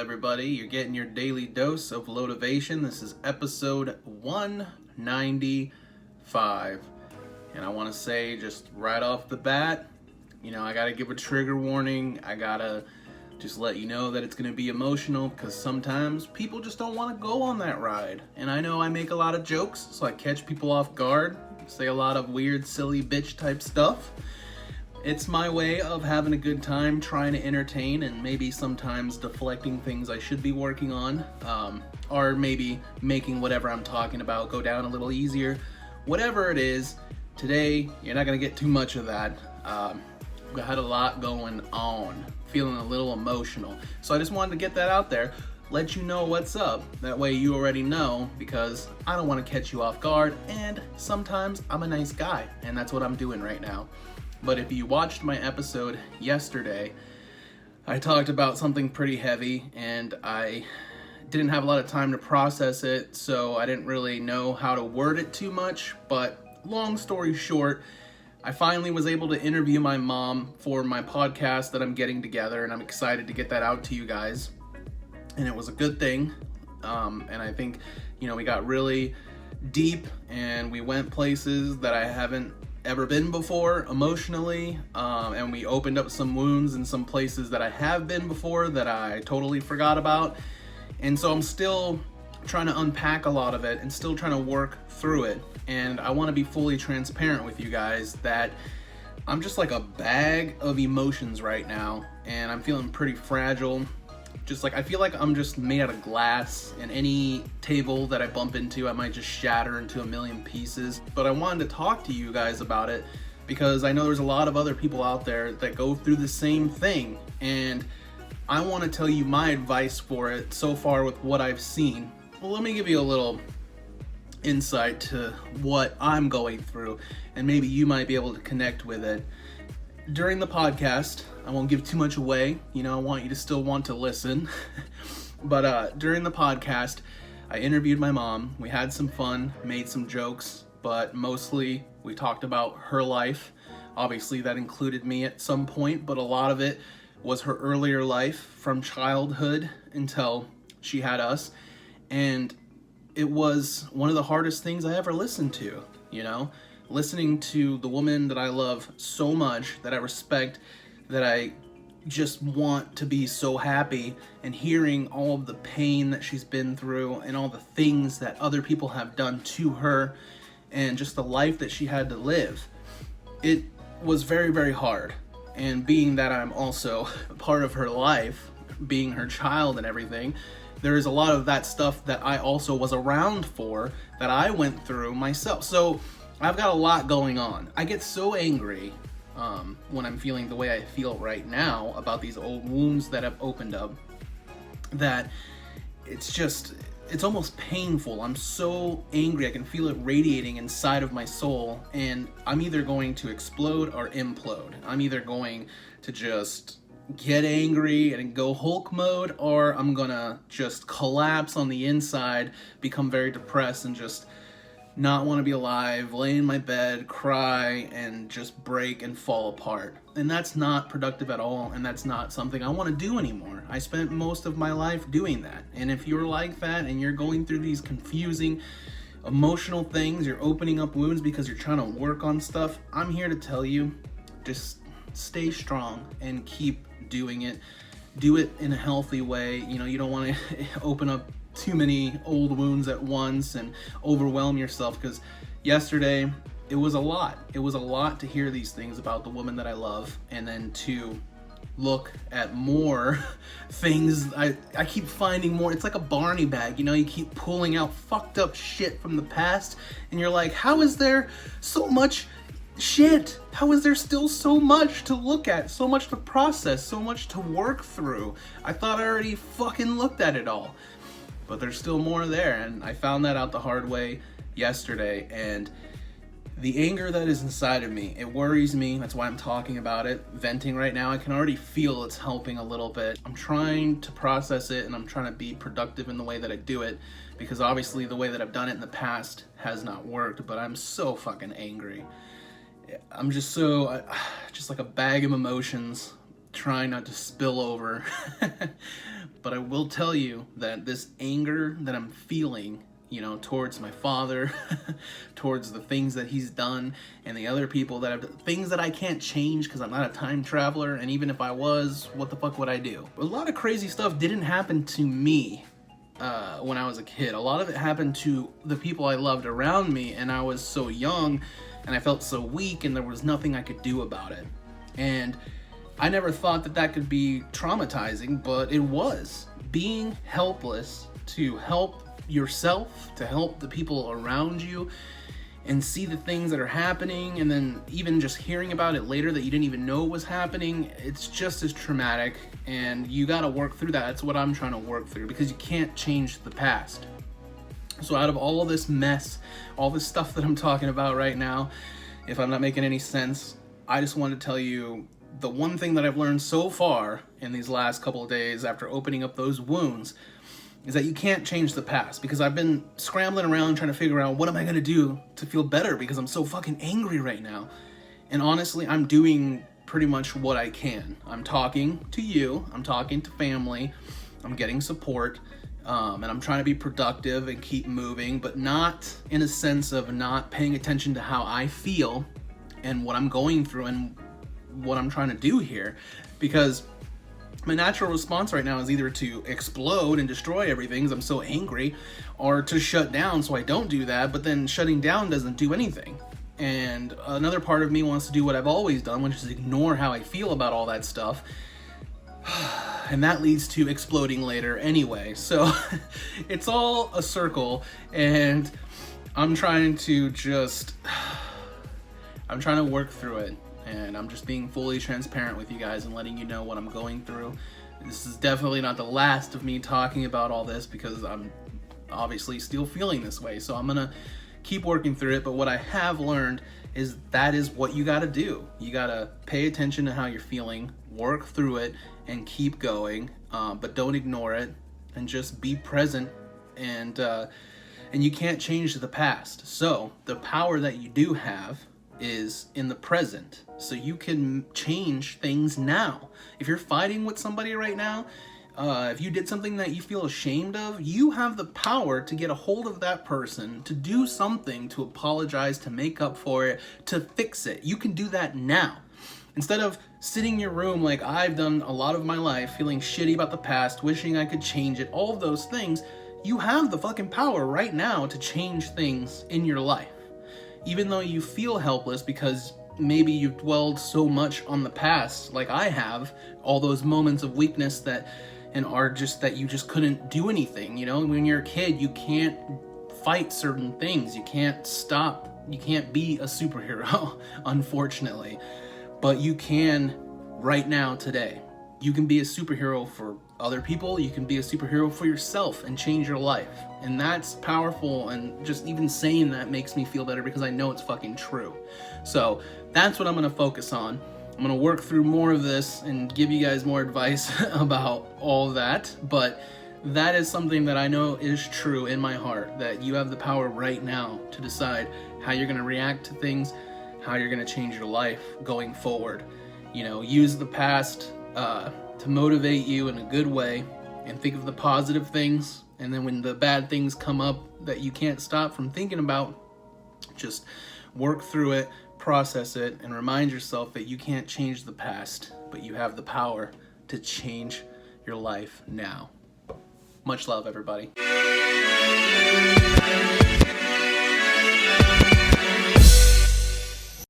everybody? You're getting your daily dose of LoweTivation. This is episode 195. And I want to say just right off the bat, I got to give a trigger warning. I got to just let you know that it's going to be emotional because sometimes people just don't want to go on that ride. And I know I make a lot of jokes, so I catch people off guard, say a lot of weird, silly bitch type stuff. It's my way of having a good time, trying to entertain, and maybe sometimes deflecting things I should be working on, or maybe making whatever I'm talking about go down a little easier. Whatever it is, today you're not going to get too much of that. I had a lot going on, feeling a little emotional. So I just wanted to get that out there, let you know what's up. That way you already know, because I don't want to catch you off guard, and sometimes I'm a nice guy, and that's what I'm doing right now. But if you watched my episode yesterday, I talked about something pretty heavy, and I didn't have a lot of time to process it, so I didn't really know how to word it too much. But long story short, I finally was able to interview my mom for my podcast that I'm getting together, and I'm excited to get that out to you guys. And it was a good thing, and I think, we got really deep, and we went places that I haven't ever been before emotionally, and we opened up some wounds in some places that I have been before that I totally forgot about. And so I'm still trying to unpack a lot of it and still trying to work through it. And I want to be fully transparent with you guys that I'm just like a bag of emotions right now, and I'm feeling pretty fragile. I feel like I'm just made out of glass, and any table that I bump into, I might just shatter into a million pieces. But I wanted to talk to you guys about it because I know there's a lot of other people out there that go through the same thing, and I want to tell you my advice for it so far with what I've seen. Well, let me give you a little insight to what I'm going through, and maybe you might be able to connect with it. During the podcast, I won't give too much away, I want you to still want to listen. But during the podcast, I interviewed my mom. We had some fun, made some jokes, but mostly we talked about her life. Obviously that included me at some point, but a lot of it was her earlier life from childhood until she had us. And it was one of the hardest things I ever listened to, listening to the woman that I love so much, that I respect, that I just want to be so happy, and hearing all of the pain that she's been through and all the things that other people have done to her and just the life that she had to live. It was very, very hard. And being that I'm also part of her life, being her child and everything, there is a lot of that stuff that I also was around for, that I went through myself. So I've got a lot going on. I get so angry when I'm feeling the way I feel right now about these old wounds that have opened up, that it's almost painful. I'm so angry. I can feel it radiating inside of my soul, and I'm either going to explode or implode. I'm either going to just get angry and go Hulk mode, or I'm gonna just collapse on the inside, become very depressed, and just not want to be alive, lay in my bed, cry, and just break and fall apart. And that's not productive at all, and that's not something I want to do anymore. I spent most of my life doing that. And if you're like that and you're going through these confusing emotional things, you're opening up wounds because you're trying to work on stuff, I'm here to tell you, just stay strong and keep doing it. Do it in a healthy way. You don't want to open up too many old wounds at once and overwhelm yourself, because yesterday it was a lot. It was a lot to hear these things about the woman that I love, and then to look at more things. I keep finding more. It's like a Barney bag, you keep pulling out fucked up shit from the past, and you're like, how is there so much shit? How is there still so much to look at, so much to process, so much to work through? I thought I already fucking looked at it all. But there's still more there, and I found that out the hard way yesterday, and the anger that is inside of me, it worries me. That's why I'm talking about it, venting right now. I can already feel it's helping a little bit. I'm trying to process it, and I'm trying to be productive in the way that I do it, because obviously the way that I've done it in the past has not worked, but I'm so fucking angry. I'm just like a bag of emotions, trying not to spill over. But I will tell you that this anger that I'm feeling, you know, towards my father, towards the things that he's done, and the other people that have done, things that I can't change because I'm not a time traveler, and even if I was, what the fuck would I do? A lot of crazy stuff didn't happen to me when I was a kid. A lot of it happened to the people I loved around me, and I was so young, and I felt so weak, and there was nothing I could do about it. And I never thought that that could be traumatizing, but it was. Being helpless to help yourself, to help the people around you, and see the things that are happening, and then even just hearing about it later that you didn't even know was happening, it's just as traumatic, and you gotta work through that. That's what I'm trying to work through, because you can't change the past. So out of all of this mess, all this stuff that I'm talking about right now, if I'm not making any sense, I just wanted to tell you the one thing that I've learned so far in these last couple of days after opening up those wounds is that you can't change the past, because I've been scrambling around trying to figure out what am I going to do to feel better, because I'm so fucking angry right now. And honestly, I'm doing pretty much what I can. I'm talking to you, I'm talking to family, I'm getting support, and I'm trying to be productive and keep moving, but not in a sense of not paying attention to how I feel and what I'm going through and what I'm trying to do here, because my natural response right now is either to explode and destroy everything because I'm so angry, or to shut down so I don't do that, but then shutting down doesn't do anything. And another part of me wants to do what I've always done, which is ignore how I feel about all that stuff. And that leads to exploding later anyway. So it's all a circle, and I'm trying to work through it. And I'm just being fully transparent with you guys and letting you know what I'm going through. This is definitely not the last of me talking about all this, because I'm obviously still feeling this way. So I'm gonna keep working through it. But what I have learned is that is what you gotta do. You gotta pay attention to how you're feeling, work through it, and keep going. But don't ignore it, and just be present. And you can't change the past. So the power that you do have is in the present, so you can change things now. If you're fighting with somebody right now, if you did something that you feel ashamed of, you have the power to get a hold of that person, to do something, to apologize, to make up for it, to fix it. You can do that now. Instead of sitting in your room like I've done a lot of my life, feeling shitty about the past, wishing I could change it, all of those things, you have the fucking power right now to change things in your life. Even though you feel helpless because maybe you've dwelled so much on the past, like I have, all those moments of weakness that you just couldn't do anything. You know, when you're a kid, you can't fight certain things. You can't stop. You can't be a superhero, unfortunately. But you can right now, today. You can be a superhero for other people, you can be a superhero for yourself and change your life. And that's powerful, and just even saying that makes me feel better because I know it's fucking true. So that's what I'm gonna focus on. I'm gonna work through more of this and give you guys more advice about all that, but that is something that I know is true in my heart, that you have the power right now to decide how you're gonna react to things, how you're gonna change your life going forward. You know, use the past to motivate you in a good way, and think of the positive things, and then when the bad things come up that you can't stop from thinking about, just work through it, process it, and remind yourself that you can't change the past, but you have the power to change your life now. Much love, everybody.